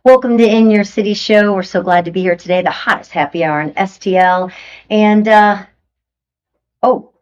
Welcome to In Your City Show. We're so glad to be here today, the hottest happy hour in STL. And I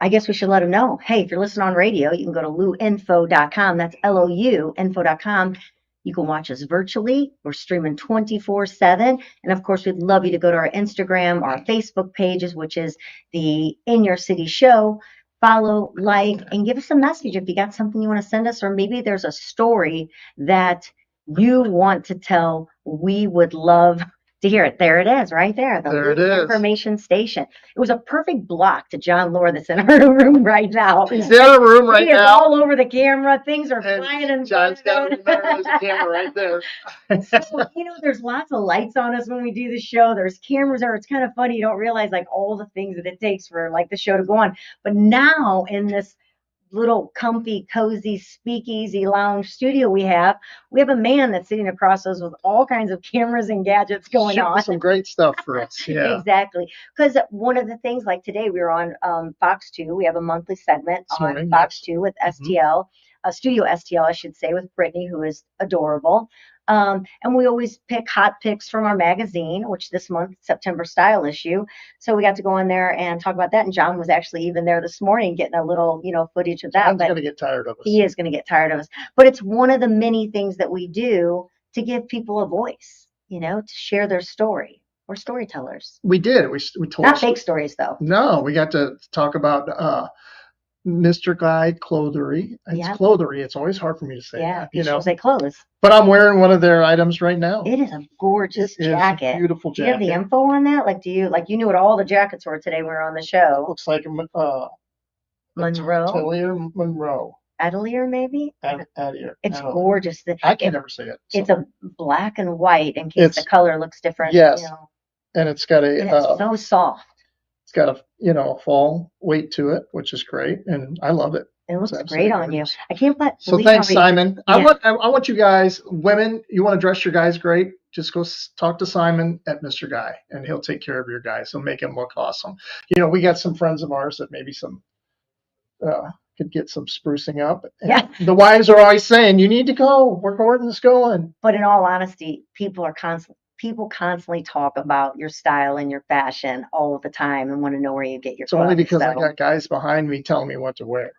guess we should let them know. Hey, if you're listening on radio, you can go to louinfo.com. That's LOU info.com. You can watch us virtually. We're streaming 24/7. And of course, we'd love you to go to our Instagram, our Facebook pages, which is the In Your City Show. Follow, like, and give us a message if you got something you want to send us, or maybe there's a story that you want to tell. We would love to hear it. There it is, right there, the There it little is. information station. It was a perfect block to John Lore that's in our room right now. He's in our room right He is now. all over the camera. Things are And flying in John's front got of there's a camera right there. So, there's lots of lights on us when we do the show. There's cameras there. It's kind of funny. You don't realize like all the things that it takes for like the show to go on. But now in this little comfy, cozy, speakeasy lounge studio we have a man that's sitting across us with all kinds of cameras and gadgets going Shooting on. some great stuff for us. Yeah. Exactly. Because one of the things, like today, we were on Fox 2. We have a monthly segment This on morning, Fox yes. 2 with STL, Studio STL, I should say, with Brittany, who is adorable. And we always pick hot picks from our magazine, which this month, September Style issue. So we got to go in there and talk about that. And John was actually even there this morning getting a little, footage of that. John's But going to get tired of us. he is going to get tired of us. But it's one of the many things that we do to give people a voice, to share their story. We're storytellers. We did. We told Not fake stories, though. No, we got to talk about Mr. Guy Clothery. It's Yeah. Clothery. It's always hard for me to say Yeah, that. you should say clothes. But I'm wearing one of their items right now. It is a gorgeous It is a jacket. beautiful Do you have the jacket. info on that? Like, you knew what all the jackets were today when we were on the show? Looks like Monroe, Atelier Monroe. Atelier, maybe? Atelier. It's gorgeous. I can never say it. It's a black and white in case the color looks different. Yes. And it's got And it's so soft. It's got a fall weight to it, which is great, and I love it. It looks great on you. I can't believe So thanks, Simon. Yeah. I want you guys, women, you want to dress your guys great, just go talk to Simon at Mr. Guy, and he'll take care of your guys. He'll make him look awesome. We got some friends of ours that maybe could get some sprucing up. And Yeah. the wives are always saying, you need to go. We're Gordon's going. But in all honesty, people constantly talk about your style and your fashion all the time and want to know where you get your It's only clothes, because I so. got guys behind me telling me what to wear.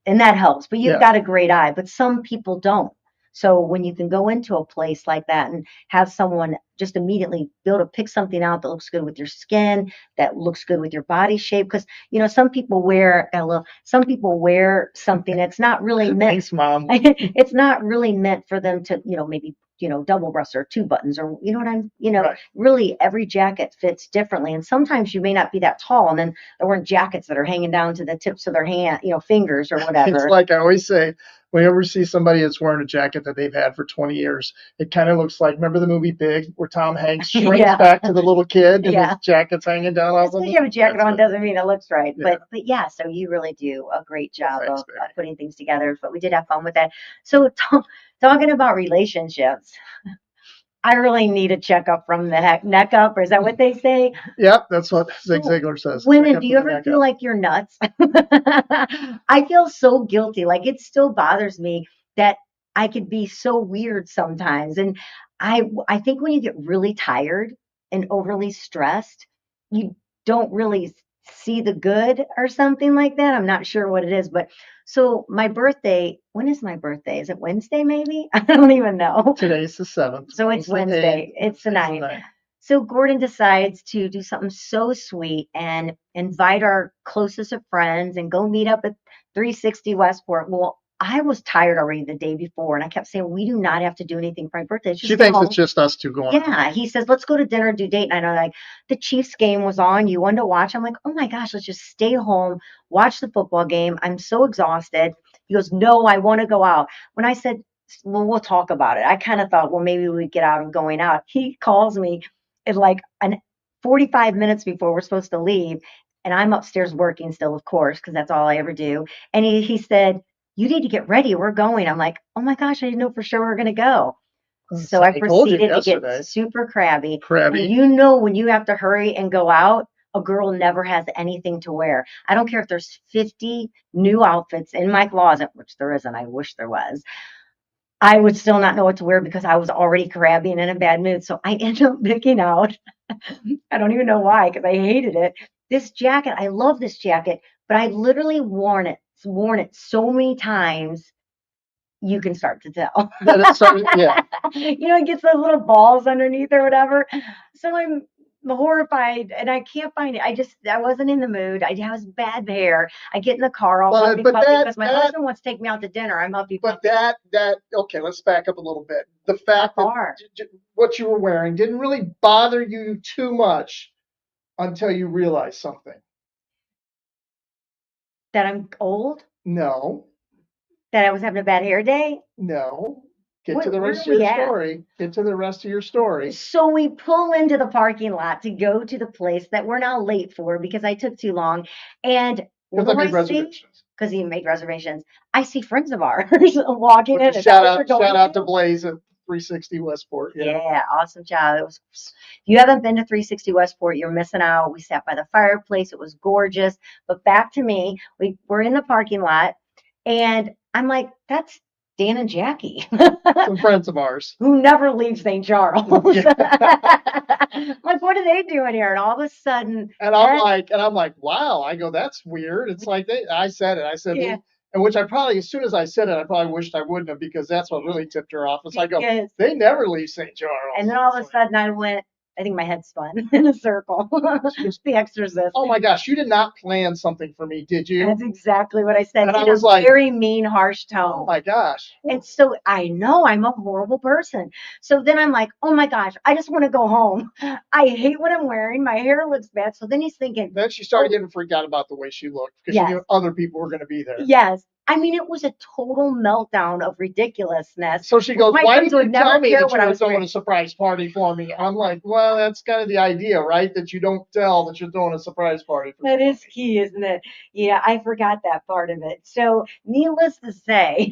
And that helps. But you've Yeah. got a great eye, but some people don't. So when you can go into a place like that and have someone just immediately be able to pick something out that looks good with your skin, that looks good with your body shape, because some people wear something that's not really meant. Thanks, Mom. It's not really meant for them to, maybe double breast or two buttons, or Right. really every jacket fits differently. And sometimes you may not be that tall, and then there weren't jackets that are hanging down to the tips of their hand, fingers or whatever. It's like I always say, whenever you see somebody that's wearing a jacket that they've had for 20 years, it kind of looks like, remember the movie Big, where Tom Hanks shrinks Yeah. back to the little kid and Yeah. his jacket's hanging down off Just him? because you have a jacket That's on it. doesn't mean it looks right. Yeah. But yeah, so you really do a great job Thanks, of baby. putting things together. But we did have fun with that. So talking about relationships, I really need a checkup from the neck up, or is that what they say? Yep, that's what Zig So, Ziglar says. Women, Check do you up with the ever neck feel up. like you're nuts? I feel so guilty. Like it still bothers me that I could be so weird sometimes. And I think when you get really tired and overly stressed, you don't really see the good or something like that. I'm not sure what it is, but so my birthday, when is my birthday? Is it Wednesday maybe? I don't even know. Today's the 7th. So it's Wednesday. It's the 9th. So Gordon decides to do something so sweet and invite our closest of friends and go meet up at 360 Westport. Well, I was tired already the day before, and I kept saying, we do not have to do anything for my birthday. Just She go thinks home. it's just us two going. Yeah, he says, let's go to dinner, do date night. And I'm like, the Chiefs game was on. You wanted to watch? I'm like, oh my gosh, let's just stay home, watch the football game. I'm so exhausted. He goes, no, I want to go out. When I said, well, we'll talk about it, I kind of thought, well, maybe we'd get out and going out. He calls me at like 45 minutes before we're supposed to leave. And I'm upstairs working still, of course, because that's all I ever do. And he said, you need to get ready. We're going. I'm like, oh my gosh, I didn't know for sure we were going to go. So I told you proceeded to yesterday. get super crabby. Crabby. And when you have to hurry and go out, a girl never has anything to wear. I don't care if there's 50 new outfits in my closet, which there isn't. I wish there was. I would still not know what to wear because I was already crabby and in a bad mood. So I ended up picking out, I don't even know why, because I hated it. This jacket, I love this jacket, but I literally worn it so many times you can start to tell. That it started, yeah. It gets those little balls underneath or whatever. So I'm horrified and I can't find it. I wasn't in the mood. I was bad hair. I get in the car all Well, huffy but puffy that because my husband wants to take me out to dinner. I'm huffy but puffy. okay, let's back up a little bit. The Not fact that far. what you were wearing didn't really bother you too much until you realized something. That I'm old? No, That I was having a bad hair day? no. Get Where, to the where rest are of your we at? story. Get to the rest of your story. So we pull into the parking lot to go to the place that we're now late for because I took too long. And what Because I do I made see? reservations. Because he made reservations. I see friends of ours walking Which in. is Is that what you're going shout out to to? Blaze at 360 Westport. Yeah. Yeah, awesome job. If you haven't been to 360 Westport, you're missing out. We sat by the fireplace. It was gorgeous. But back to me, we're in the parking lot, and I'm like, that's Dan and Jackie, Some friends of ours. who never leave St. Charles. Yeah. Like, what are they doing here? And all of a sudden, And I'm like, wow. I go, that's weird. It's like I said it. I said, yeah, and which I probably, as soon as I said it, I probably wished I wouldn't have because that's what really tipped her off. It's I go, because, they never leave St. Charles. and then all of a sudden I went, I think my head spun in a circle. The Exorcist. Oh my gosh, you did not plan something for me, did you? That's exactly what I said And I in a was like, very mean, harsh tone. oh my gosh. And so I know I'm a horrible person. So then I'm like, oh my gosh, I just want to go home. I hate what I'm wearing. My hair looks bad. So then he's thinking, Then she started getting freaked out about the way she looked because she yes, knew other people were going to be there. yes. I mean, it was a total meltdown of ridiculousness. So she goes, My why friends did you would never tell me care that what you I were was throwing wearing. a surprise party for me? I'm like, well, that's kind of the idea, right? That you don't tell that you're throwing a surprise party for That is somebody. key, isn't it? Yeah, I forgot that part of it. So, needless to say,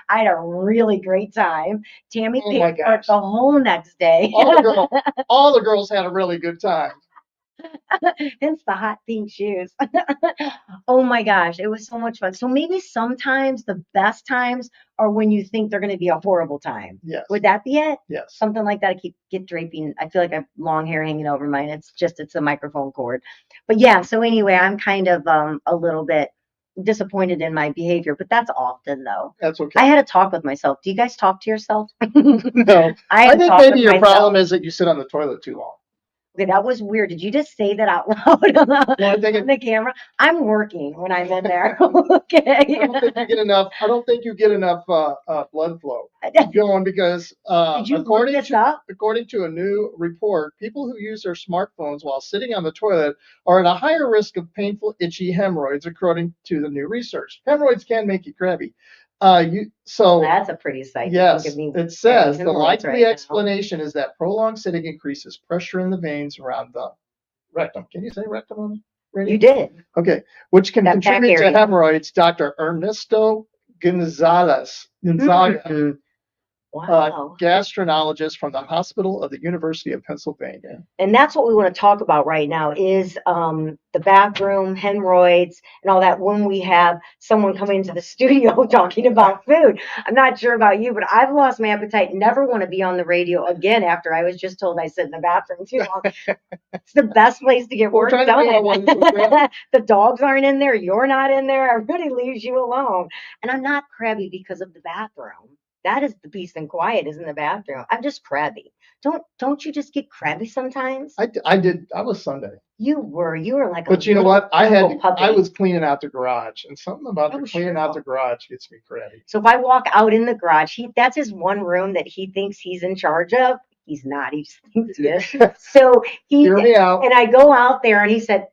I had a really great time. Tammy Oh paid my for it gosh. the whole next day. All the girls had a really good time. Hence the hot pink shoes. Oh my gosh, it was so much fun. So maybe sometimes the best times are when you think they're going to be a horrible time. Yes. Would that be it? Yes. Something like that. I get draping. I feel like I have long hair hanging over mine. It's a microphone cord. But yeah, so anyway, I'm kind of a little bit disappointed in my behavior, but that's often though. That's okay. I had a talk with myself. Do you guys talk to yourself? No. I think maybe your problem is that you sit on the toilet too long. Okay, that was weird. Did you just say that out loud on the camera? I'm working when I'm in there. Okay. I don't think you get enough. I don't think you get enough blood flow going because Did you look this up? according to a new report, people who use their smartphones while sitting on the toilet are at a higher risk of painful, itchy hemorrhoids, according to the new research. Hemorrhoids can make you crabby. That's a pretty sight. Yes, it says the likely right explanation is that prolonged sitting increases pressure in the veins around the rectum. Can you say rectum on radio? You did. Okay, which can That contribute to hemorrhoids. Dr. Ernesto Gonzaga, Wow. gastroenterologist from the Hospital of the University of Pennsylvania. And that's what we want to talk about right now is the bathroom, hemorrhoids, and all that when we have someone coming into the studio talking about food. I'm not sure about you, but I've lost my appetite. Never want to be on the radio again after I was just told I sit in the bathroom too long. It's the best place to get work done. The dogs aren't in there. You're not in there. Everybody leaves you alone. And I'm not crabby because of the bathroom. That is the peace and quiet is in the bathroom. I'm just crabby. Don't you just get crabby sometimes? I did. I was Sunday. You were like. But you know what? I was cleaning out the garage, and something about cleaning out the garage gets me crabby. So if I walk out in the garage, that's his one room that he thinks he's in charge of. He's not. He just thinks he is. So hear me out. And I go out there, and he said,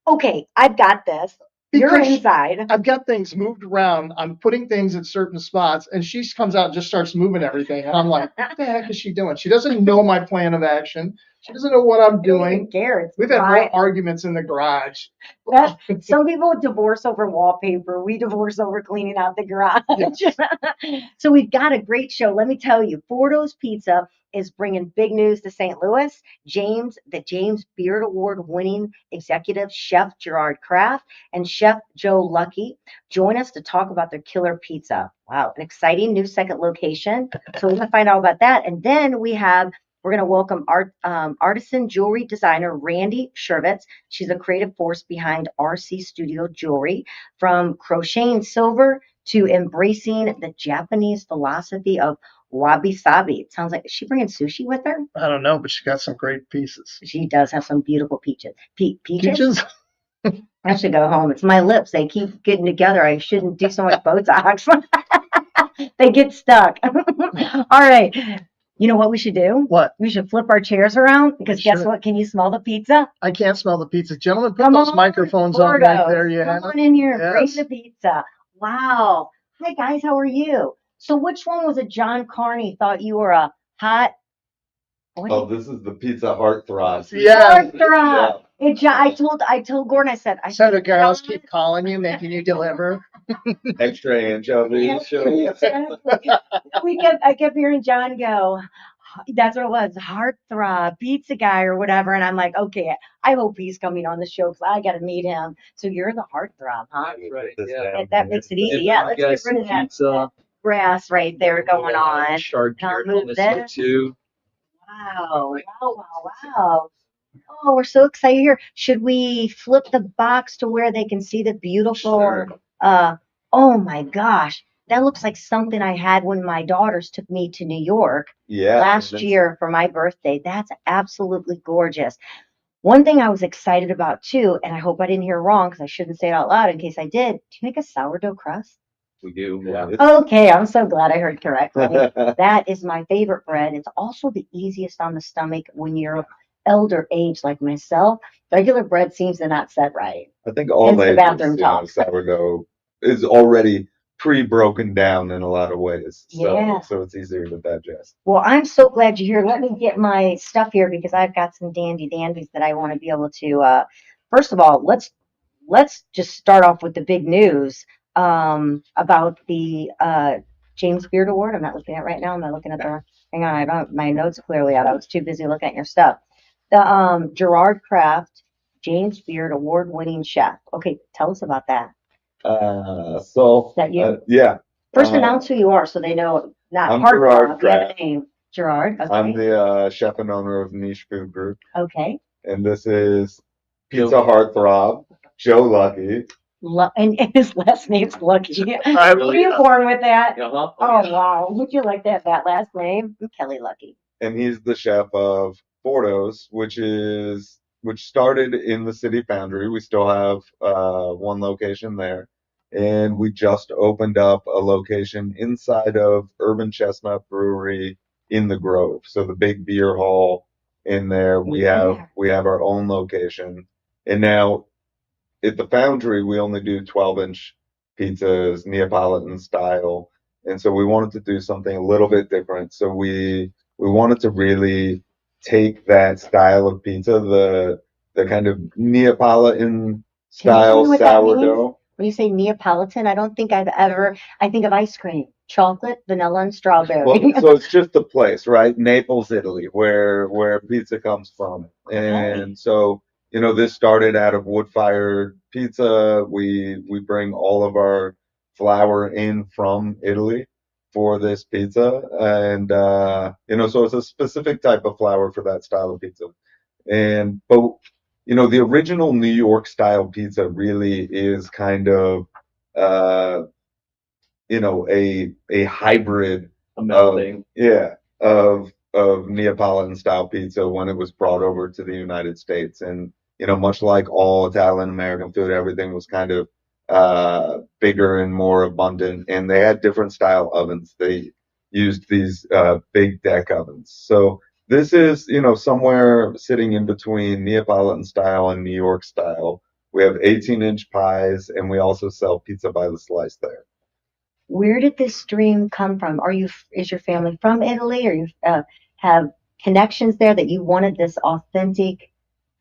"Okay, I've got this." You're inside. I've got things moved around. I'm putting things in certain spots, and she comes out and just starts moving everything. And I'm like, what the heck is she doing? She doesn't know my plan of action. She doesn't know what I'm doing. Garrett's We've had right. more arguments in the garage. Some people divorce over wallpaper. We divorce over cleaning out the garage. Yes. So we've got a great show. Let me tell you, Fordo's Pizza is bringing big news to St. Louis. The James Beard Award winning executive chef Gerard Kraft and chef Joe Luckey join us to talk about their killer pizza. Wow, an exciting new second location. So we're going to find out about that. And then we're going to welcome artisan jewelry designer Randi Chervitz. She's a creative force behind RC Studio Jewelry, from crocheting silver to embracing the Japanese philosophy of wabi-sabi. It sounds like, is she bringing sushi with her? I don't know, but she got some great pieces. She does have some beautiful peaches. Peaches? I should go home. It's my lips. They keep getting together. I shouldn't do so much Botox. They get stuck. All right. You know what we should do? What? We should flip our chairs around, because guess what? Can you smell the pizza? I can't smell the pizza. Gentlemen, put Come those on, microphones on right there. You Come have on in here and bring Yes. the pizza. Wow. Hi, guys. How are you? So which one was it John Carney thought you were a hot? Oh, this is the pizza heartthrob. Yeah. Heartthrob. I told Gordon, I said, So the girls keep calling you, making you deliver. Extra anchovies. I kept hearing John go, that's what it was, heartthrob, pizza guy or whatever. And I'm like, okay, I hope he's coming on the show because I got to meet him. So you're the heartthrob, huh? That's right. Yeah. And that makes it easy. Yeah, let's get rid of that grass right there going on. Shard I'll carrot move on this one this. too. Wow. Oh, we're so excited here. Should we flip the box to where they can see the beautiful, Sure. oh my gosh. That looks like something I had when my daughters took me to New York Yeah. last year for my birthday. That's absolutely gorgeous. One thing I was excited about too, and I hope I didn't hear wrong because I shouldn't say it out loud in case I did. Do you make a sourdough crust? We do. Yeah. Okay, I'm so glad I heard correctly. That is my favorite bread. It's also the easiest on the stomach when you're elder age like myself. Regular bread seems to not set right. I think all Hence the ages, bathroom talk. sourdough is already pre-broken down in a lot of ways. Yeah. So it's easier to digest. Well, I'm so glad you're here. Let me get my stuff here because I've got some dandies that I want to be able to. First of all, let's just start off with the big news about the James Beard Award. I'm not looking at it right now. I'm not looking at the. Hang on, I don't. My notes clearly out. I was too busy looking at your stuff. The Gerard Kraft James Beard Award-winning chef. Okay, tell us about that. So Is that you? yeah. First, announce who you are so they know. Not I'm hard Gerard rock, you have a Kraft. name. Gerard. Okay. I'm the chef and owner of Niche Food Group, Okay. and this is Pizza Heartthrob, Joe Luckey. And his last name's Luckey. I Were you born with that? Uh-huh. Oh, wow. Would you like to have that last name? I'm Kelly Luckey. And he's the chef of Fordo's, which started in the City Foundry. We still have one location there, and we just opened up a location inside of Urban Chestnut Brewery in the Grove. So the big beer hall in there, we have our own location, and now at the Foundry we only do 12-inch pizzas, Neapolitan style, and so we wanted to do something a little bit different. So we wanted to really take that style of pizza, the kind of Neapolitan style what that means? sourdough. When you say Neapolitan, I don't think I think of ice cream, chocolate, vanilla, and strawberry. Well, so it's just the place, right? Naples, Italy, where pizza comes from. And so, this started out of wood-fired pizza. We bring all of our flour in from Italy for this pizza. And, so it's a specific type of flour for that style of pizza. But the original New York style pizza really is kind of, a hybrid A melding. of Neapolitan style pizza when it was brought over to the United States. And, much like all Italian American food, everything was kind of bigger and more abundant, and they had different style ovens. They used these big deck ovens. So this is, somewhere sitting in between Neapolitan style and New York style. We have 18-inch pies, and we also sell pizza by the slice there. Where did this dream come from? Is your family from Italy, or you have connections there that you wanted this authentic,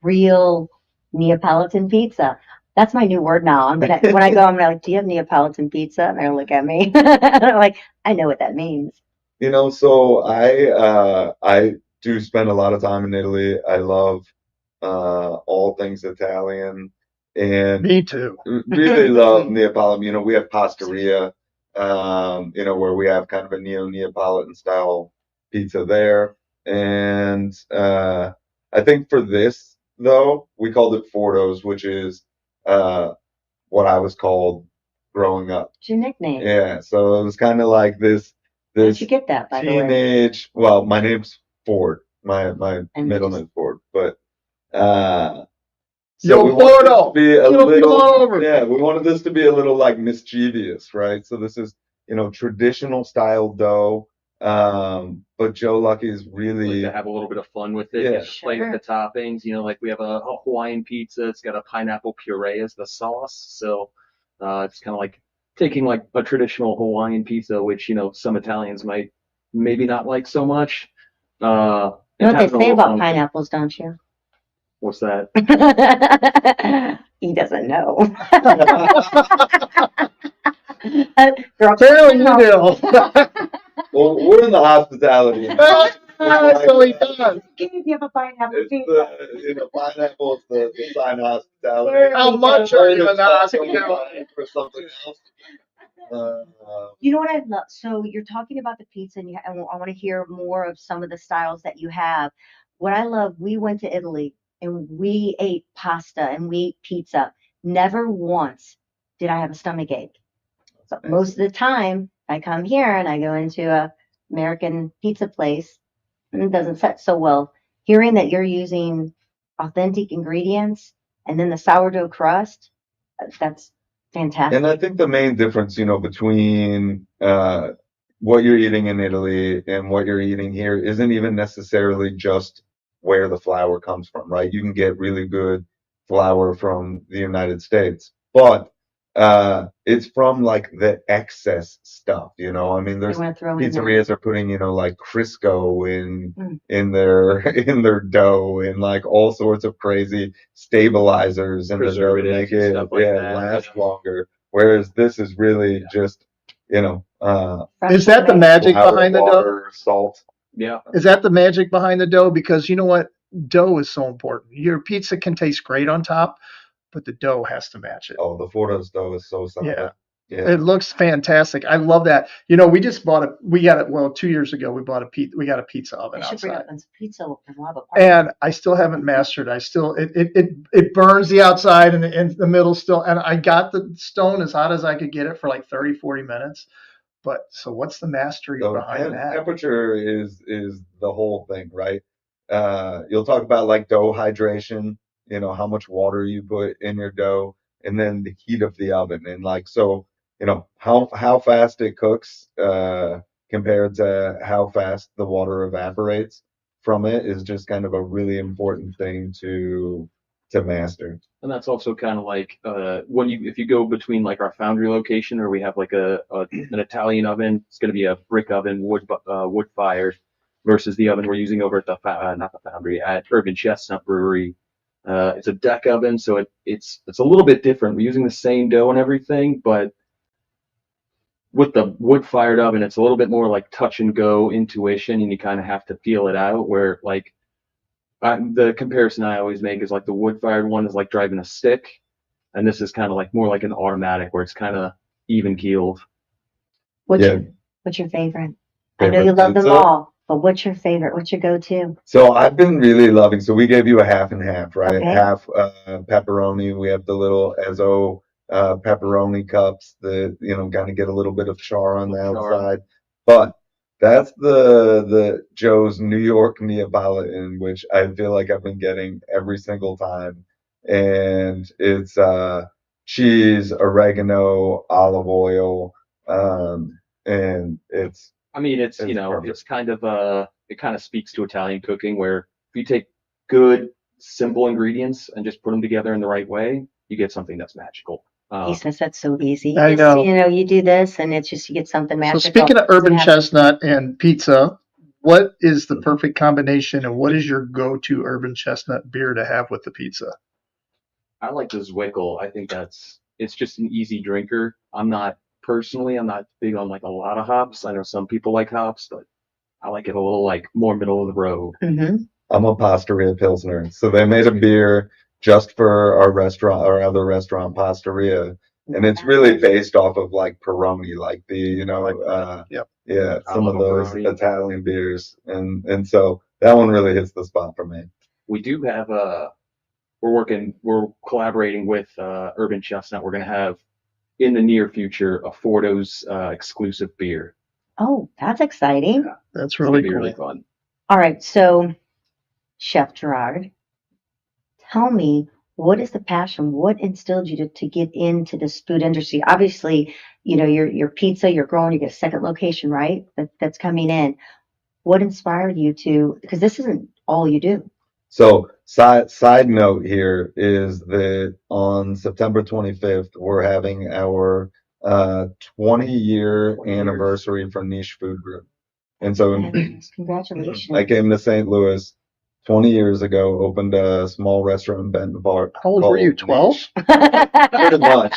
real Neapolitan pizza. That's my new word now. When I go, I'm like, do you have Neapolitan pizza? And they'll look at me. And I'm like, I know what that means. So I do spend a lot of time in Italy. I love all things Italian and Me too. really love Neapolitan. We have Pastaria, where we have kind of a Neapolitan style pizza there. And I think for this though, we called it Fordo's, which is what I was called growing up. It's your nickname. Yeah, so it was kind of like this How'd you get that, by the way? teenage. Well, my name's Ford. My And middle just- name's Ford, but Yo, we wanted this Fordo! to be a Come on little, over. yeah, we wanted this to be a little like mischievous, right? So this is traditional style dough, but Joe Luckey is Like really to have a little bit of fun with it, Yeah. and play with the toppings. Like we have a Hawaiian pizza. It's got a pineapple puree as the sauce, so it's kind of like taking like a traditional Hawaiian pizza, which some Italians might maybe not like so much. You know what they say about pineapples, don't you? What's that? He doesn't know. Apparently you do. well, we're in the hospitality. So he does. Give me a pineapple It's pizza. pineapple is the sign of hospitality. How much are you in the hospitality? For something else? You know what I love? So you're talking about the pizza, and I want to hear more of some of the styles that you have. What I love, we went to Italy and we ate pasta and we ate pizza. Never once did I have a stomach ache. So most of the time, I come here and I go into a American pizza place, and it doesn't set so well. Hearing that you're using authentic ingredients and then the sourdough crust, that's fantastic. And I think the main difference, between what you're eating in Italy and what you're eating here isn't even necessarily just where the flour comes from, right? You can get really good flour from the United States, but it's from like the excess stuff, I mean, They there's want to throw in there. pizzerias are putting, like Crisco in their dough and like all sorts of crazy stabilizers in the dough to make Preservatives and it stuff like that. last longer. Whereas this is really just, Fresh Is that the baked. magic flour, behind the dough? water, salt. Yeah. Is that the magic behind the dough? Because you know what? Dough is so important. Your pizza can taste great on top, but the dough has to match it. Oh, the Fordo's dough is so solid. Yeah. Yeah. It looks fantastic. I love that. We just we got it. Well, 2 years ago, we got a pizza oven They should bring outside. up some pizza and we'll have a party. And I still haven't mastered. It burns the outside and the middle still. And I got the stone as hot as I could get it for like 30, 40 minutes. But so what's the mastery So behind that? temperature is the whole thing, right? You'll talk about like dough hydration, how much water you put in your dough, and then the heat of the oven, and like so, how fast it cooks compared to how fast the water evaporates from it is just kind of a really important thing to master. And that's also kind of like if you go between like our foundry location, or we have like an Italian oven, it's going to be a brick oven, wood fired, versus the oven we're using over at not the foundry, at Urban Chestnut Brewery. It's a deck oven, so it's a little bit different. We're using the same dough and everything, but with the wood fired oven, it's a little bit more like touch and go intuition, and you kind of have to feel it out. Where like the comparison I always make is like the wood fired one is like driving a stick, and this is kind of like more like an automatic where it's kind of even keeled. What's Yeah. your favorite? I know Favorite you love them pizza? all, but what's your favorite? What's your go-to? So I've been really loving. So we gave you a half and half, right? Okay. Half pepperoni. We have the little Ezzo pepperoni cups that kind of get a little bit of char on the Char. outside. But that's the Joe's New York Neapolitan, which I feel like I've been getting every single time, and it's cheese, oregano, olive oil, and it's. I mean, it's perfect. it's kind of it kind of speaks to Italian cooking, where if you take good, simple ingredients and just put them together in the right way, you get something that's magical. He says that's so easy. I Just, know. you do this and it's just you get something magical. So speaking of Urban Doesn't have- Chestnut and pizza, What is the perfect combination, and what is your go-to urban chestnut beer to have with the pizza? I like the Zwickel. I think it's just an easy drinker. I'm not big on like a lot of hops. I know some people like hops, but I like it a little like more middle of the road. Mm-hmm. I'm a Pastaria Pilsner. So they made a beer just for our restaurant, our other restaurant, Pastaria. And it's really based off of like Peroni, like Yep. yeah, I some love of a those Peroni. Italian beers. And so that one really hits the spot for me. We do have we're collaborating with Urban Chestnut. We're gonna have in the near future a Fordo's exclusive beer. Oh, that's exciting. That's It's gonna really be cool. really fun. All right, so Chef Gerard, tell me, what is the passion? What instilled you to get into this food industry? Obviously, your pizza, you're growing, you get a second location, right? That's coming in. What inspired you to, because this isn't all you do. So side note here is that on September 25th, we're having our 20-year 20 years. anniversary for Niche Food Group. And so Yes, congratulations. I came to St. Louis 20 years ago, opened a small restaurant in Benton Park. How old were you? called 12? Pretty much.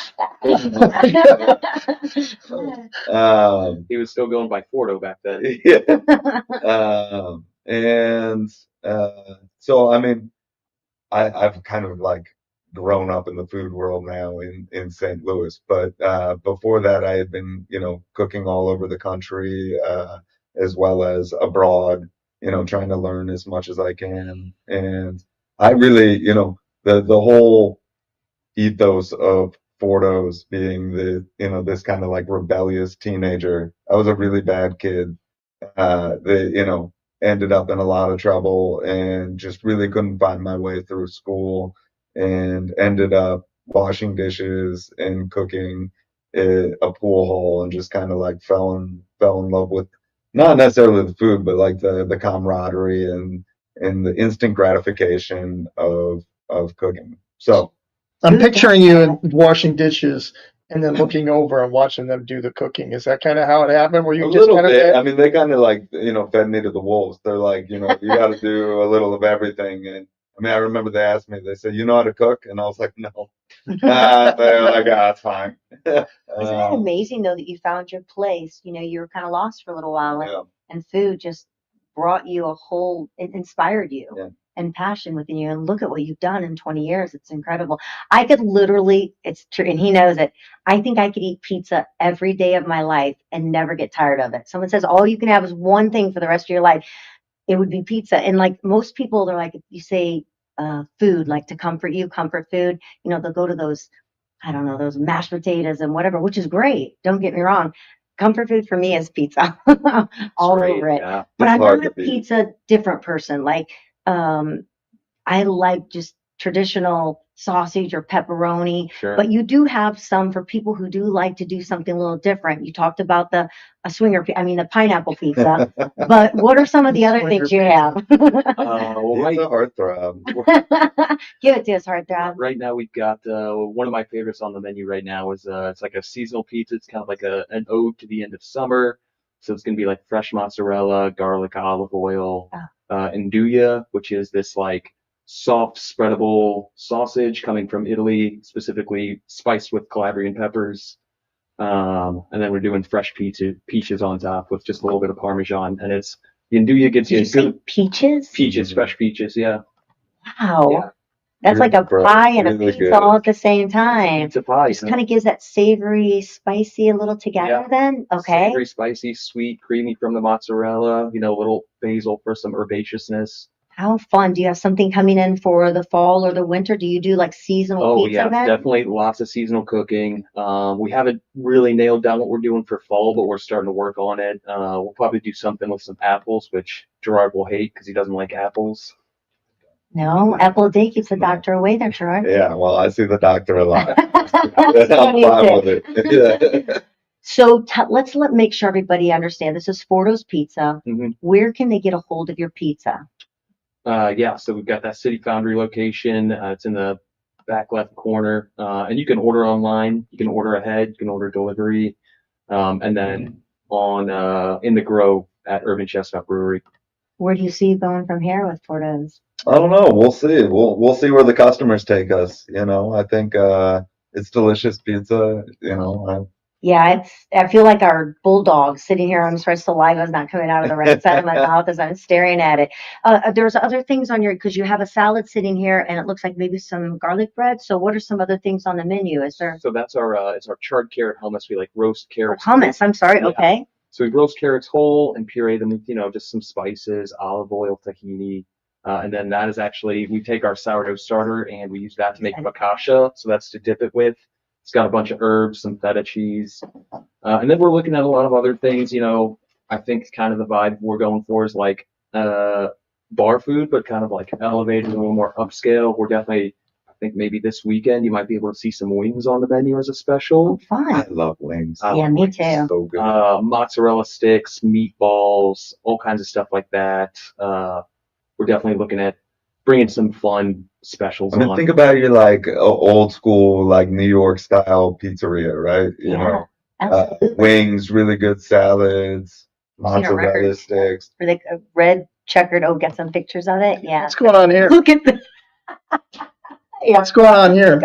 He was still going by Fordo back then. Yeah. And so, I mean, I've kind of like grown up in the food world now in St. Louis, but before that, I had been, cooking all over the country, as well as abroad, trying to learn as much as I can. And I really, the whole ethos of Fordo's being this kind of like rebellious teenager. I was a really bad kid, that, ended up in a lot of trouble and just really couldn't find my way through school and ended up washing dishes and cooking at a pool hall and just kind of like fell in love with not necessarily the food, but like the camaraderie and the instant gratification of cooking. So I'm picturing you washing dishes and then looking over and watching them do the cooking. Is that kind of how it happened? Were a you just little kind bit. of I mean, they kind of like, fed me to the wolves. They're like, you got to do a little of everything. And I mean, I remember they asked me, they said, you know how to cook? And I was like, no. They're like, it's fine. Isn't that amazing though that you found your place? You were kind of lost for a little while, Yeah. and food just brought you it inspired you Yeah. and passion within you. And look at what you've done in 20 years. It's incredible. I could literally, it's true, and he knows it. I think I could eat pizza every day of my life and never get tired of it. Someone says all you can have is one thing for the rest of your life, it would be pizza. And like most people, they're like, if you say food, like to comfort you, comfort food, they'll go to those, I don't know, those mashed potatoes and whatever, which is great. Don't get me wrong. Comfort food for me is pizza all Straight, over it. yeah. But It's I'm hard not a to beat. pizza different person. Like, I like just traditional sausage or pepperoni, Sure. but you do have some for people who do like to do something a little different. You talked about the pineapple pizza, but what are some of the other Swinger things you pizza. have? Well, He's a heartthrob. Give it to us, heartthrob. right now we've got one of my favorites on the menu right now is it's like a seasonal pizza. It's kind of like an ode to the end of summer. So it's gonna be like fresh mozzarella, garlic, olive oil, andouille, which is this like soft spreadable sausage coming from Italy, specifically spiced with Calabrian peppers. And then we're doing fresh peaches on top with just a little bit of Parmesan. And the andouille gives Did you you say peaches? fresh peaches, yeah. Wow. Yeah. That's like a pie and a Really pizza good. all at the same time. It's a pie. Just kind of gives that savory, spicy a little together Yeah. then. Okay. Savory, spicy, sweet, creamy from the mozzarella, a little basil for some herbaceousness. How fun. Do you have something coming in for the fall or the winter? Do you do like seasonal Oh pizza yeah, then? definitely lots of seasonal cooking. We haven't really nailed down what we're doing for fall, but we're starting to work on it. We'll probably do something with some apples, which Gerard will hate because he doesn't like apples. No, apple a day keeps the doctor away there, Gerard. Yeah, well, I see the doctor a lot. Me I'm fine too. with it. Yeah. So let's make sure everybody understands. This is Fordo's Pizza. Mhm. Where can they get a hold of your pizza? Yeah, so we've got that City Foundry location. It's in the back left corner, and you can order online. You can order ahead. You can order delivery, and then on in the Grove at Urban Chestnut Brewery. Where do you see you going from here with Fordo's? I don't know. We'll see. We'll see where the customers take us. I think it's delicious pizza. Yeah, I feel like our bulldog sitting here. I'm sorry, saliva is not coming out of the right side of my mouth as I'm staring at it. There's other things on because you have a salad sitting here and it looks like maybe some garlic bread. So what are some other things on the menu? Is there So that's it's our charred carrot hummus. We like roast carrots. hummus? I'm sorry. Yeah. Okay. So we roast carrots whole and puree them with, just some spices, olive oil, tahini. And then that is actually, we take our sourdough starter and we use that to make focaccia. So that's to dip it with. It's got a bunch of herbs, some feta cheese. And then we're looking at a lot of other things. I think kind of the vibe we're going for is like bar food, but kind of like elevated, a little more upscale. We're definitely, I think maybe this weekend you might be able to see some wings on the menu as a special. Oh, I fun. love wings. Yeah, me too. So good. Mozzarella sticks, meatballs, all kinds of stuff like that. We're definitely looking at bringing some fun specials I mean, on. think about your like old school, like New York style pizzeria, right? Yeah, absolutely. Wings, really good salads, Seen our mozzarella records. sticks. For the red checkered. Oh, get some pictures of it. Yeah. What's going on here? Look at the. Yeah. What's going on here?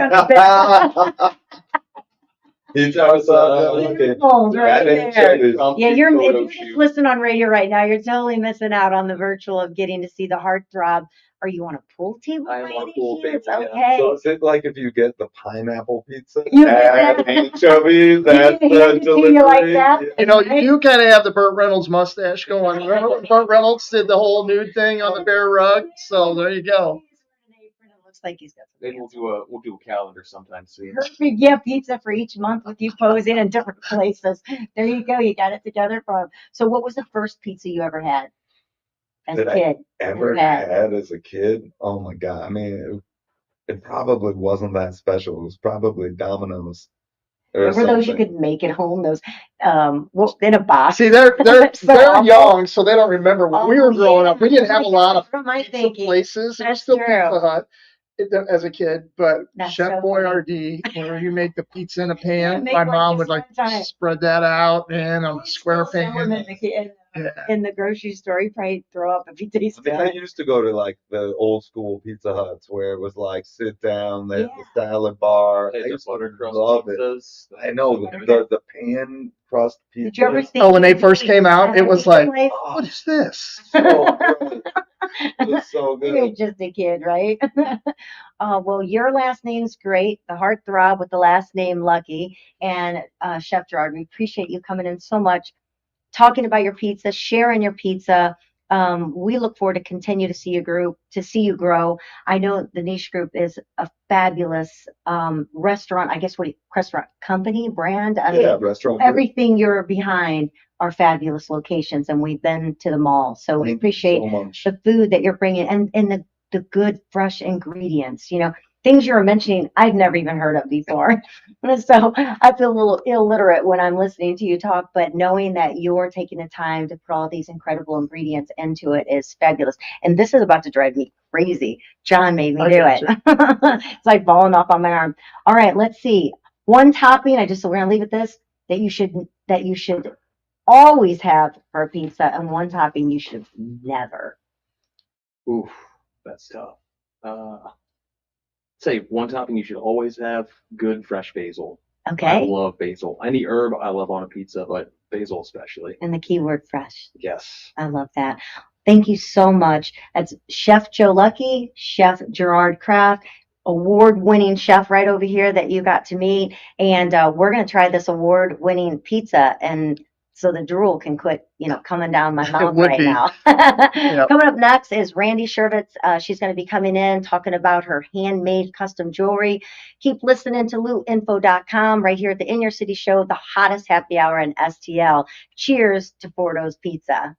He's outside. Beautiful, right there. Yeah, if you're Photo just shoot. listening on radio right now, you're totally missing out on the virtual of getting to see the heartthrob. Are you on a pool table? I am on a by pool any chance? table, yeah. Okay. So is it like if you get the pineapple pizza You and get that? anchovies, that's You the get it to you like delivery? that? Yeah. You do kind of have the Burt Reynolds mustache going. Remember when Burt Reynolds did the whole nude thing on the bear rug? So there you go. It looks like he's got some Maybe we'll do a calendar sometime soon. perfect. Yeah, pizza for each month with you posing in different places. There you go. You got it together for him. So what was the first pizza you ever had as a That kid? Ever Yeah. had as a kid? Oh my God. I mean, it probably wasn't that special. It was probably Domino's or Remember those you something. could make at home? Those in a box. See, they're So they're awful. young, so they don't remember when we were growing up. We didn't have a lot of What am I pizza thinking? places. It was That's still true. Pizza Hut as a kid, but That's Chef so Boyardee, where you make the pizza in a pan, Make my one mom this would like one time. spread that out and on a square Still sell 'em pan. Yeah. in the grocery store. You probably throw up if you taste I mean, I that. used to go to like the old school Pizza Huts where it was like sit down, they had Yeah. the salad bar. I Hey, the used to butter crust love it. pizzas. I know the pan crust pizza. Did you ever think? Oh, when they first came out, it was like, Place? what is this? So good. It was so You're good. just a kid, right? Well, your last name's great. The heartthrob with the last name Luckey. And Chef Gerard, we appreciate you coming in so much, talking about your pizza, sharing your pizza. We look forward to continue to see you grow. I know the Niche Group is a fabulous restaurant. I guess restaurant company brand. I mean, Yeah, restaurant. everything you're behind are fabulous locations, and we've been to them all. So we Thank you appreciate so much. the food that you're bringing and the good fresh ingredients. Things you're mentioning I've never even heard of before. So I feel a little illiterate when I'm listening to you talk, but knowing that you're taking the time to put all these incredible ingredients into it is fabulous. And this is about to drive me crazy. John made me I do got it. It's like falling off on my arm. All right, let's see. One topping, we're gonna leave it this, that you should always have for a pizza, and one topping you should never. Oof, that's tough. Say one topping you should always have: good fresh basil. I Okay? love basil. Any herb I love on a pizza, but basil especially. And the keyword fresh. Yes. I love that. Thank you so much. That's Chef Joe Luckey, Chef Gerard Kraft, award-winning chef right over here that you got to meet. And we're going to try this award-winning pizza. And so the drool can quit, coming down my mouth would right be. now. Yep. Coming up next is Randi Chervitz. She's going to be coming in talking about her handmade custom jewelry. Keep listening to lootinfo.com right here at the In Your City Show, the hottest happy hour in STL. Cheers to Fordo's Pizza.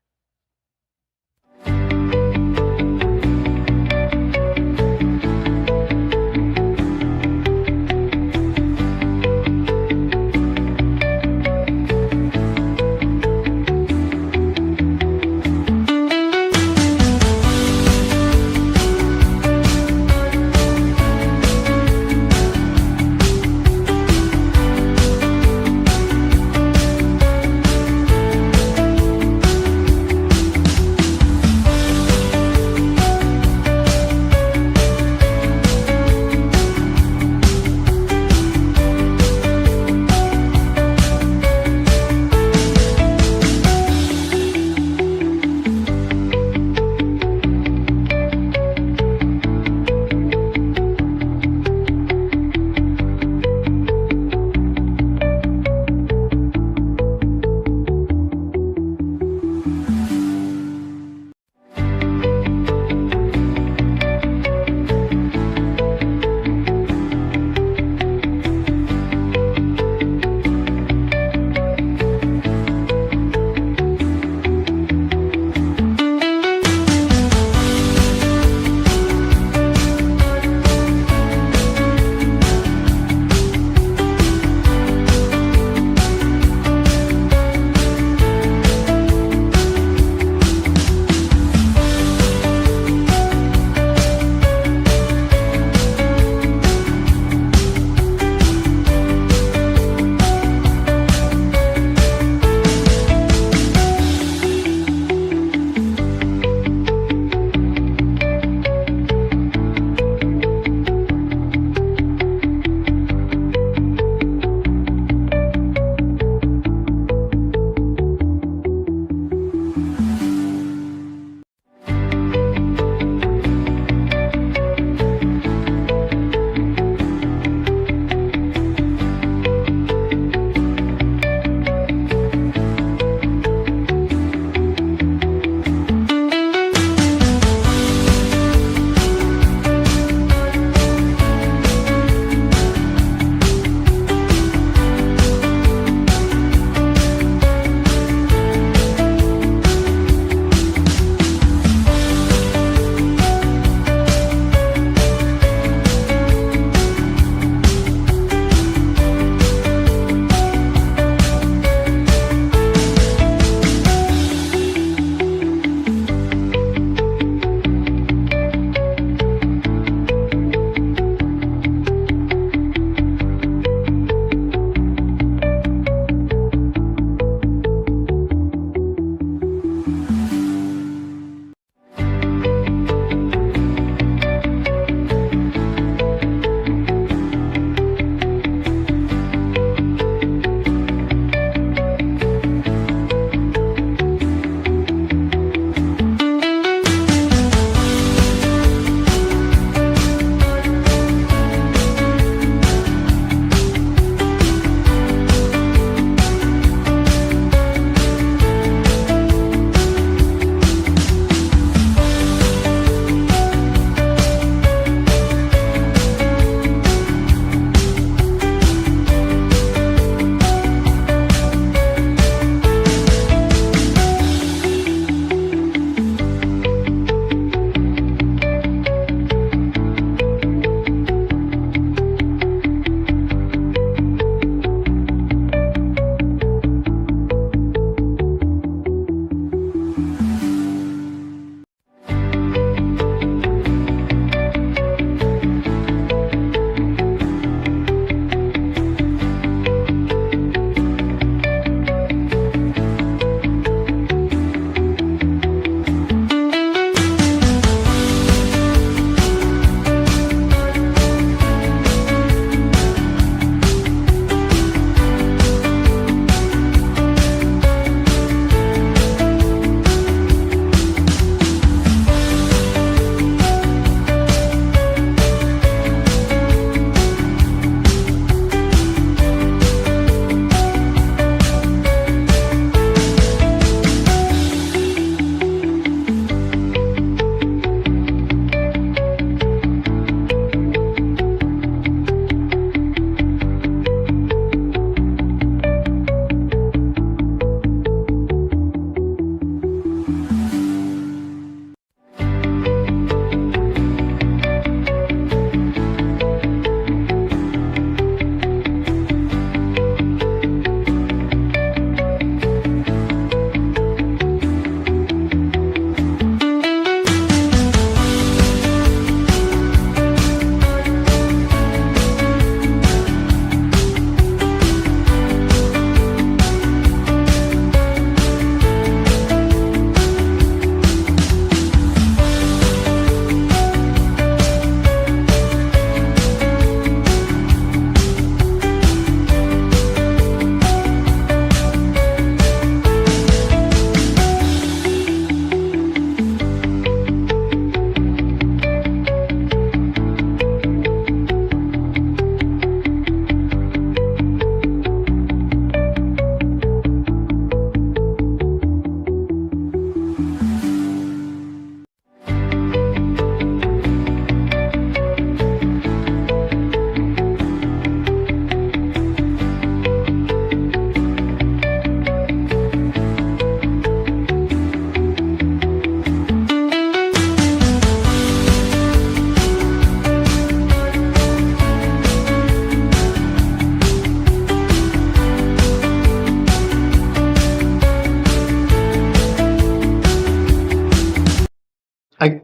I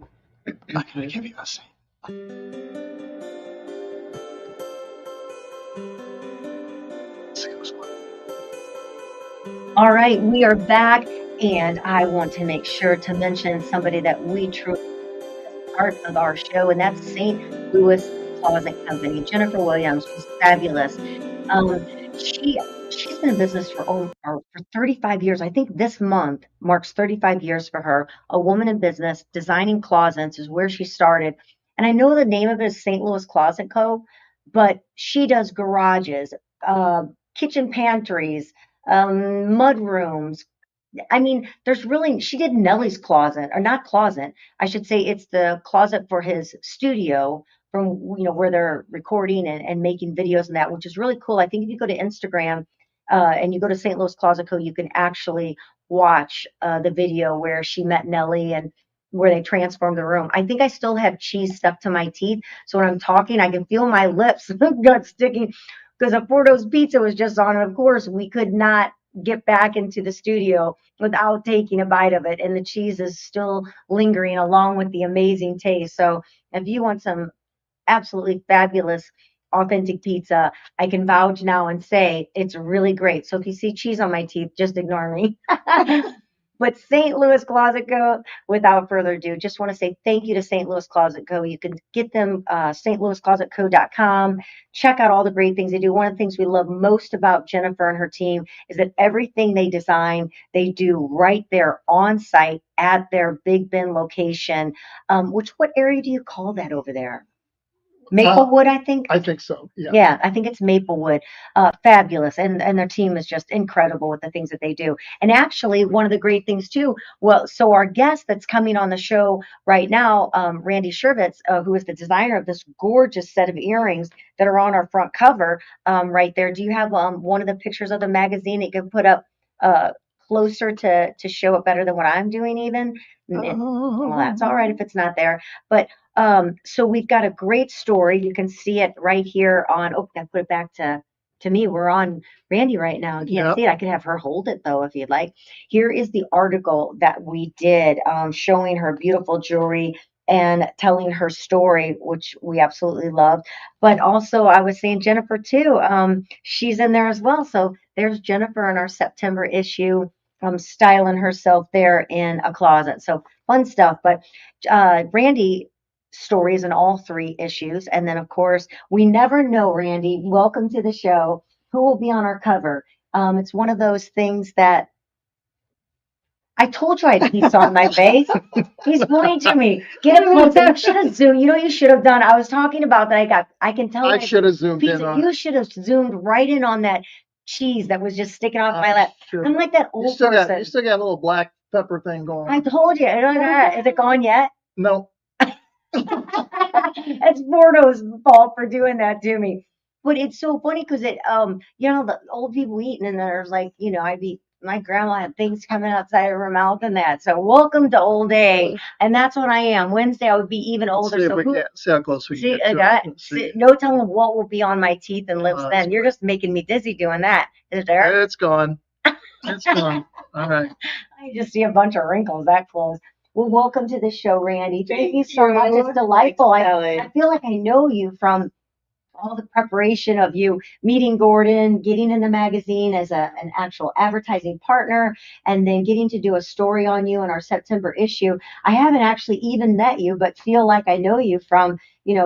gotta give you a second. All right, we are back, and I want to make sure to mention somebody that we truly part of our show, and that's St. Louis Closet Company. Jennifer Williams, she's fabulous. Um, she she's been in business for 35 years. I think this month marks 35 years for her. A woman in business, designing closets is where she started. And I know the name of it is St. Louis Closet Co., but she does garages, uh, kitchen pantries, mud rooms. I mean, there's really, she did Nelly's closet, or not closet. I should say it's the closet for his studio from, where they're recording and making videos and that, which is really cool. I think if you go to Instagram and you go to St. Louis Closet Co., you can actually watch the video where she met Nelly and where they transformed the room. I think I still have cheese stuck to my teeth. So when I'm talking, I can feel my lips gut sticking because a Fordo's pizza was just on. And of course, we could not get back into the studio without taking a bite of it. And the cheese is still lingering along with the amazing taste. So if you want some absolutely fabulous authentic pizza, I can vouch now and say it's really great. So if you see cheese on my teeth, just ignore me. But St. Louis Closet Co., without further ado, just want to say thank you to St. Louis Closet Co. You can get them stlouisclosetco.com. Check out all the great things they do. One of the things we love most about Jennifer and her team is that everything they design, they do right there on site at their Big Bend location. What area do you call that over there? Maplewood, I think. I think so. Yeah. Yeah, I think it's Maplewood. Fabulous. And their team is just incredible with the things that they do. And actually, one of the great things too, well, so our guest that's coming on the show right now, Randi Chervitz, who is the designer of this gorgeous set of earrings that are on our front cover right there. Do you have one of the pictures of the magazine that you can put up closer to show it better than what I'm doing even? Well, that's all right if it's not there. But so we've got a great story. You can see it right here on, I put it back to me. We're on Randi right now. You can't see it. I could have her hold it though, if you'd like. Here is the article that we did showing her beautiful jewelry and telling her story, which we absolutely love. But also I was saying Jennifer too. She's in there as well. So there's Jennifer in our September issue, styling herself there in a closet. So fun stuff. But Randi stories in all three issues. And then, of course, we never know, Randi, welcome to the show, who will be on our cover. It's one of those things that I told you I had peace on my face. He's pointing to me. Get him close. You should have zoomed. You know what you should have done? I was talking about that. I can tell. I should have zoomed pizza. in on. You should have zoomed right in on that cheese that was just sticking off my lap. Sure. I'm like that old person. You still got a little black pepper thing going on. I told you. Is it gone yet? No. It's Fordo's fault for doing that to me. But it's so funny because the old people eating and there's like, my grandma had things coming outside of her mouth and that. So welcome to old age. And that's what I am. Wednesday I would be even older. See how close we can get. No telling what will be on my teeth and lips then. You're just making me dizzy doing that. Is it there? It's gone. It's gone. All right. I just see a bunch of wrinkles that close. Well, welcome to the show, Randi. Thank you so much. It's delightful. I feel like I know you from all the preparation of you meeting Gordon, getting in the magazine as an actual advertising partner, and then getting to do a story on you in our September issue. I haven't actually even met you, but feel like I know you from,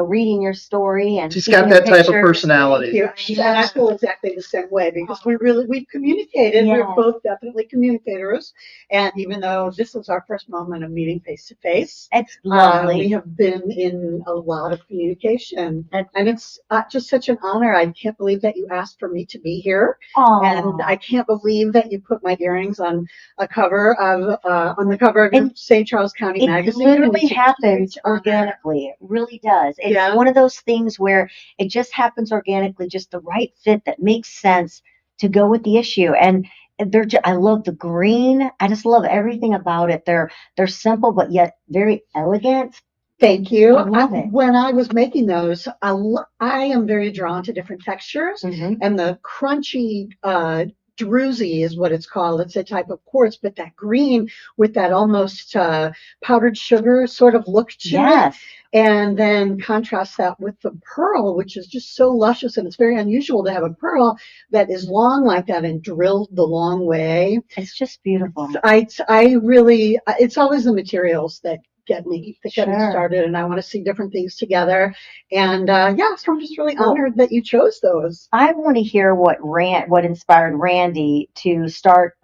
reading your story. And she's got that type of personality. And I feel exactly the same way because we've communicated. Yeah. We're both definitely communicators. And even though this was our first moment of meeting face to face, it's lovely. We have been in a lot of communication. And it's just such an honor. I can't believe that you asked for me to be here. Aww. And I can't believe that you put my earrings on the cover of St. Charles County Magazine. It literally happens organically. It really does. It's one of those things where it just happens organically, just the right fit that makes sense to go with the issue. And I love the green. I just love everything about it. They're simple, but yet very elegant. Thank you. I love it. When I was making those, I am very drawn to different textures, and the crunchy druzy is what it's called. It's a type of quartz, but that green with that almost powdered sugar sort of look to it. Yes. And then contrast that with the pearl, which is just so luscious, and it's very unusual to have a pearl that is long like that and drilled the long way. It's just beautiful. I really, it's always the materials that get me Sure. started, and I want to see different things together. And yeah, so I'm just really honored that you chose those. I want to hear what inspired Randy to start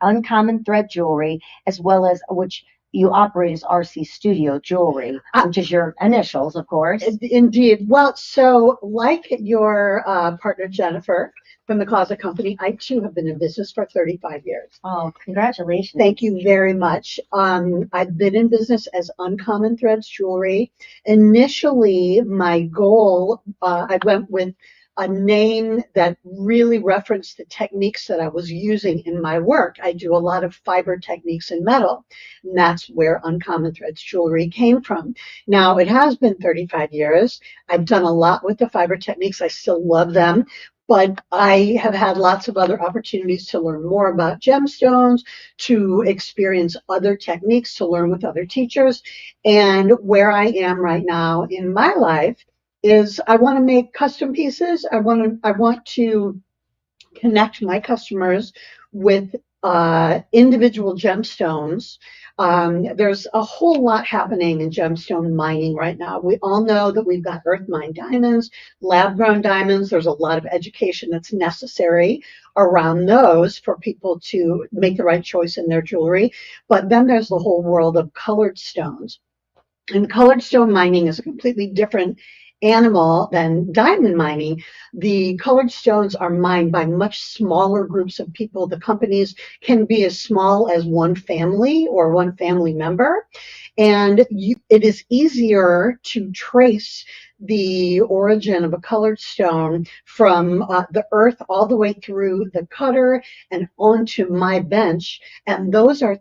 Uncommon Thread Jewelry, as well as which you operate as RC Studio Jewelry, which is your initials, of course. Indeed. Well, so like your partner Jennifer from the Closet Company, I too have been in business for 35 years. Oh, congratulations. Thank you very much. I've been in business as Uncommon Threads Jewelry. Initially, my goal, I went with a name that really referenced the techniques that I was using in my work. I do a lot of fiber techniques in metal, and that's where Uncommon Threads Jewelry came from. Now, it has been 35 years. I've done a lot with the fiber techniques. I still love them. But I have had lots of other opportunities to learn more about gemstones, to experience other techniques, to learn with other teachers. And where I am right now in my life is I want to make custom pieces. I want to connect my customers with individual gemstones. There's a whole lot happening in gemstone mining right now. We all know that we've got earth mined diamonds, lab grown diamonds. There's a lot of education that's necessary around those for people to make the right choice in their jewelry. But then there's the whole world of colored stones. And colored stone mining is a completely different animal than diamond mining. The colored stones are mined by much smaller groups of people. The companies can be as small as one family or one family member. And it is easier to trace the origin of a colored stone from the earth all the way through the cutter and onto my bench. And those are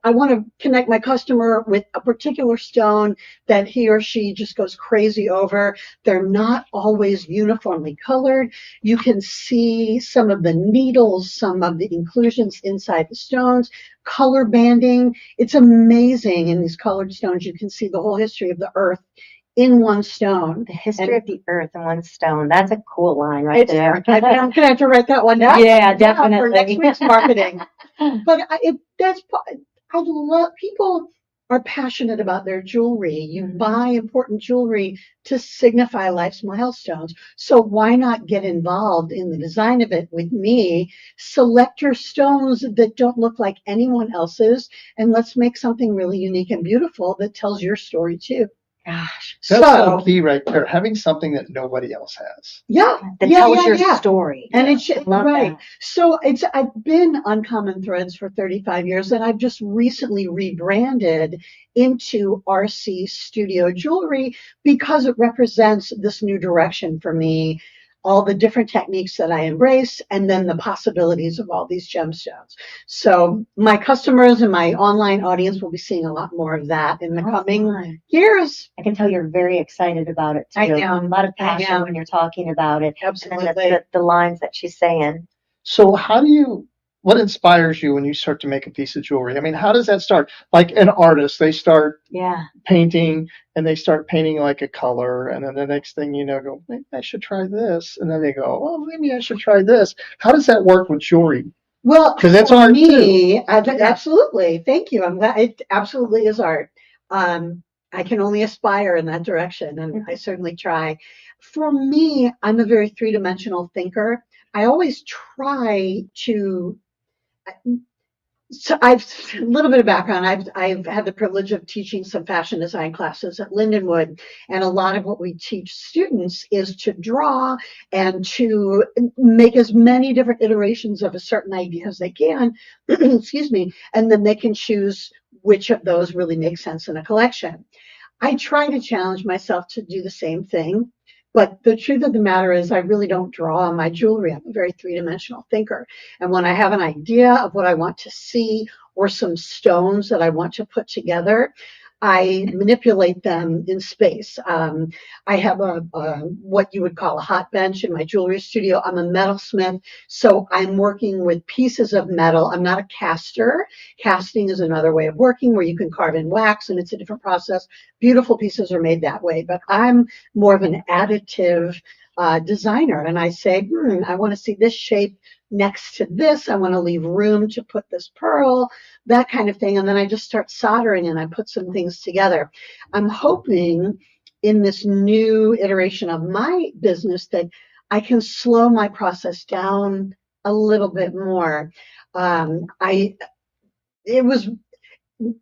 I want to connect my customer with a particular stone that he or she just goes crazy over. They're not always uniformly colored. You can see some of the needles, some of the inclusions inside the stones, color banding. It's amazing in these colored stones. You can see the whole history of the earth in one stone. The history of the earth in one stone. That's a cool line right there. I'm going to have to write that one down. Yeah, definitely. For next week's marketing. But I love, people are passionate about their jewelry. You buy important jewelry to signify life's milestones. So why not get involved in the design of it with me? Select your stones that don't look like anyone else's, and let's make something really unique and beautiful that tells your story too. Gosh. That's so key right there. Having something that nobody else has. Yeah. That tells your story. And yeah. it's right. That. So I've been Uncommon Threads for 35 years, and I've just recently rebranded into RC Studio Jewelry because it represents this new direction for me. All the different techniques that I embrace, and then the possibilities of all these gemstones. So my customers and my online audience will be seeing a lot more of that in the coming years. I can tell you're very excited about it too. I am. A lot of passion when you're talking about it. Absolutely. And the lines that she's saying. So what inspires you when you start to make a piece of jewelry? I mean, how does that start? Like an artist, they start painting and they start painting like a color. And then the next thing you know, go, maybe I should try this. And then they go, well, maybe I should try this. How does that work with jewelry? Well, because it's art too. Absolutely. Thank you. I'm glad it absolutely is art. I can only aspire in that direction, and I certainly try. For me, I'm a very three-dimensional thinker. I always try to. So I've a little bit of background. I've had the privilege of teaching some fashion design classes at Lindenwood, and a lot of what we teach students is to draw and to make as many different iterations of a certain idea as they can, excuse me, and then they can choose which of those really makes sense in a collection. I try to challenge myself to do the same thing. But the truth of the matter is I really don't draw on my jewelry. I'm a very three-dimensional thinker. And when I have an idea of what I want to see or some stones that I want to put together, I manipulate them in space. I have a what you would call a hot bench in my jewelry studio. I'm a metalsmith, so I'm working with pieces of metal. I'm not a caster. Casting is another way of working where you can carve in wax, and it's a different process. Beautiful pieces are made that way, but I'm more of an additive designer, and I say, I want to see this shape next to this. I want to leave room to put this pearl, that kind of thing. And then I just start soldering and I put some things together. I'm hoping in this new iteration of my business that I can slow my process down a little bit more. It was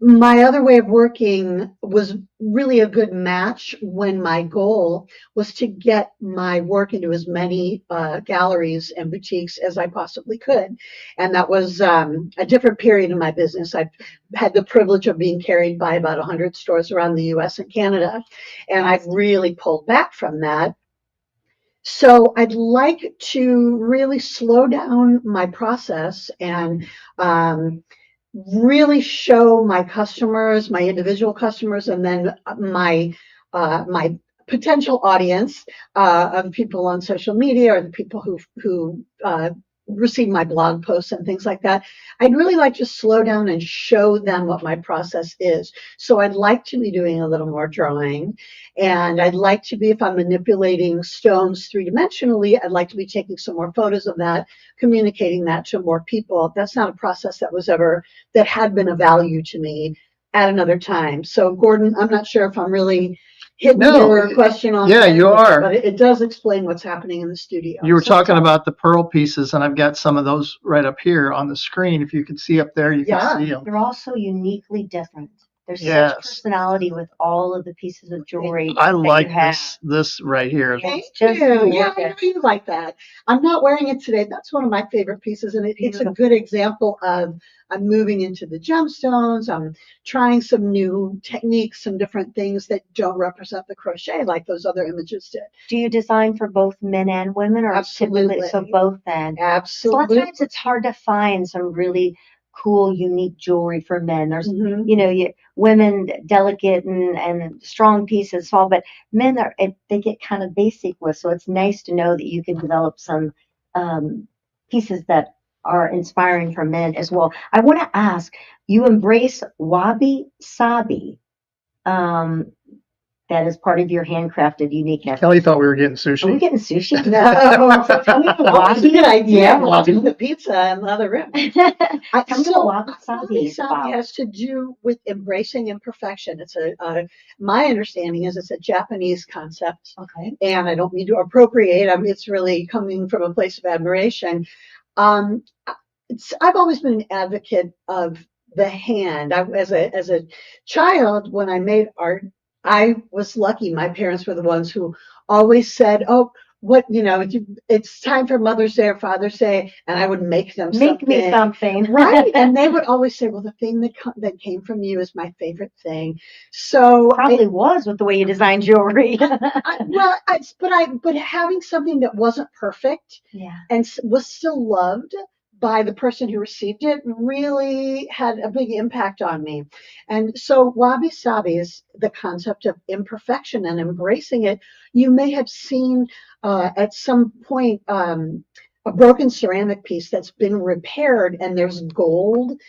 my other way of working was really a good match when my goal was to get my work into as many galleries and boutiques as I possibly could. And that was a different period in my business. I've had the privilege of being carried by about 100 stores around the US and Canada, and I've really pulled back from that. So I'd like to really slow down my process and really show my customers, my individual customers, and then my potential audience of people on social media or the people who receive my blog posts and things like that. I'd really like to slow down and show them what my process is. So I'd like to be doing a little more drawing, and I'd like to be, if I'm manipulating stones three-dimensionally, I'd like to be taking some more photos of that, communicating that to more people. That's not a process that had been of value to me at another time. So Gordon, I'm not sure if I'm really hitting your question on yeah, you are. But it does explain what's happening in the studio. You were talking about the pearl pieces, and I've got some of those right up here on the screen. If you can see up there, you can see them. They're also uniquely different. There's Yes. such personality with all of the pieces of jewelry. I that like you have. this right here. Thank just you. Yeah, I gorgeous. know you like that. I'm not wearing it today. That's one of my favorite pieces, and it's a good example of I'm moving into the gemstones. I'm trying some new techniques, some different things that don't represent the crochet like those other images did. Do you design for both men and women, or Absolutely. typically so both then? Absolutely. A lot of times it's hard to find some really cool, unique jewelry for men. There's, women delicate and strong pieces, all, but men they get kind of basic with. So it's nice to know that you can develop some pieces that are inspiring for men as well. I want to ask, you embrace wabi-sabi. That is part of your handcrafted uniqueness. Kelly thought we were getting sushi. Are we getting sushi? No. So tell me the That's a good idea. Yeah. We'll do the pizza in the other room. Tell me what wabi-sabi is Wabi-sabi about. has to do with embracing imperfection. It's my understanding is it's a Japanese concept. Okay. And I don't mean to appropriate. It's really coming from a place of admiration. I've always been an advocate of the hand. As a child, when I made art, I was lucky. My parents were the ones who always said, "Oh, it's time for Mother's Day or Father's Day," and I would make them me something, right? And they would always say, "Well, the thing that came from you is my favorite thing." So probably was with the way you designed jewelry. but having something that wasn't perfect, and was still loved by the person who received it really had a big impact on me. And so wabi-sabi is the concept of imperfection and embracing it. You may have seen at some point a broken ceramic piece that's been repaired, and there's gold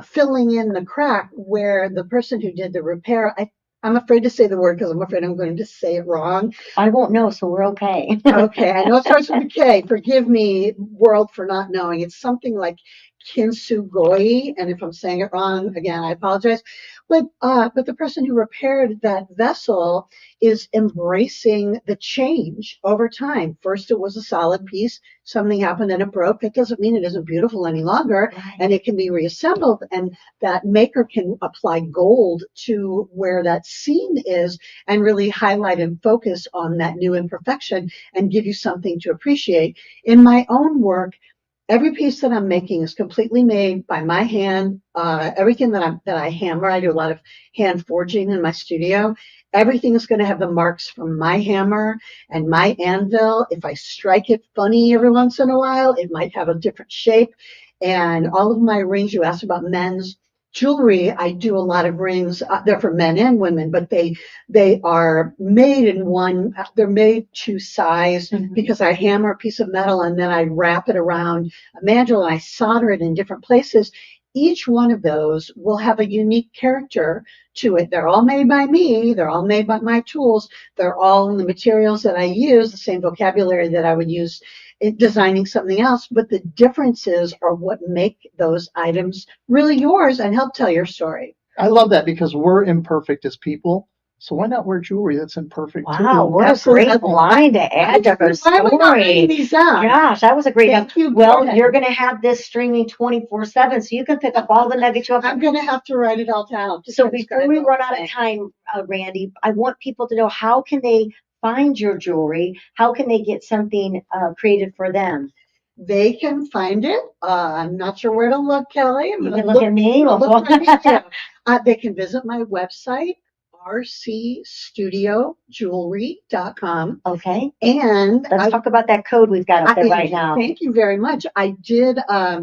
filling in the crack where the person who did the repair, I'm afraid to say the word because I'm afraid I'm going to say it wrong. I won't know, so we're okay. Okay, I know it starts with a K. Forgive me, world, for not knowing. It's something like kintsugi, and if I'm saying it wrong, again, I apologize. But the person who repaired that vessel is embracing the change over time. First, it was a solid piece. Something happened and it broke. That doesn't mean it isn't beautiful any longer, and it can be reassembled. And that maker can apply gold to where that seam is and really highlight and focus on that new imperfection and give you something to appreciate. In my own work, every piece that I'm making is completely made by my hand. Everything that I hammer, I do a lot of hand forging in my studio. Everything is going to have the marks from my hammer and my anvil. If I strike it funny every once in a while, it might have a different shape. And all of my rings, you asked about men's, jewelry, I do a lot of rings. They're for men and women, but they are made in one. They're made to size because I hammer a piece of metal and then I wrap it around a mandrel and I solder it in different places. Each one of those will have a unique character to it. They're all made by me. They're all made by my tools. They're all in the materials that I use, the same vocabulary that I would use in designing something else. But the differences are what make those items really yours and help tell your story. I love that because we're imperfect as people. So why not wear jewelry that's imperfect too? Wow, what a great line to add to her Why would I write story. these down? Gosh, that was a great. Thank you. Well, Go ahead. you're going to have this streaming 24/7, so you can pick up all the nuggets you have. I'm going to have to write it all down. to So before transcribe we all run the out of things. time, Randy, I want people to know, how can they find your jewelry? How can they get something created for them? They can find it. I'm not sure where to look, Kelly. You can look at me. I'll look right here. They can visit my website, rcstudiojewelry.com. Okay. And Let's talk about that code we've got up there right now. Thank you very much. I did. I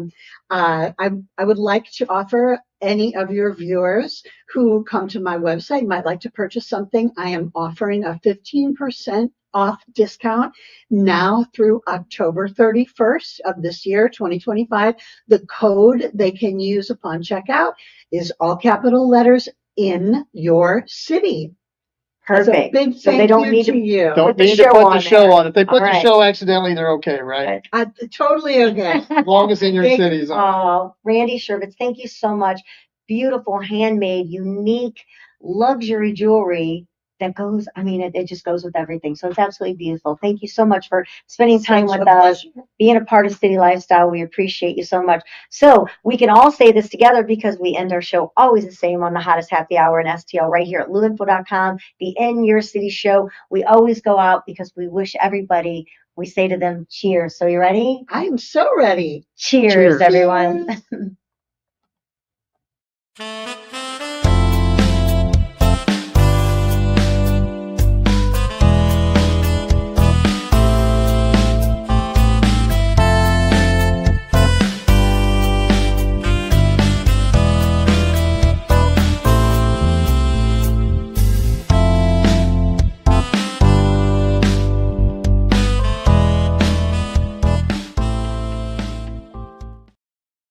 would like to offer any of your viewers who come to my website, might like to purchase something. I am offering a 15% off discount now through October 31st of this year, 2025. The code they can use upon checkout is all capital letters in your city. Perfect. Big so they don't need to you. Don't the need to show put on the show there. on. If they put All the right. show accidentally, they're okay, right? Totally okay. As long as in your cities. Randi Chervitz, thank you so much. Beautiful, handmade, unique, luxury jewelry that goes, I mean, it just goes with everything. So it's absolutely beautiful. Thank you so much for spending time Such with a us, pleasure. being a part of City Lifestyle. We appreciate you so much. So we can all say this together because we end our show always the same on the hottest happy hour in STL right here at luinfo.com, the In Your City show. We always go out because we wish everybody, we say to them, cheers. So you ready? I am so ready. Cheers. Everyone. Cheers.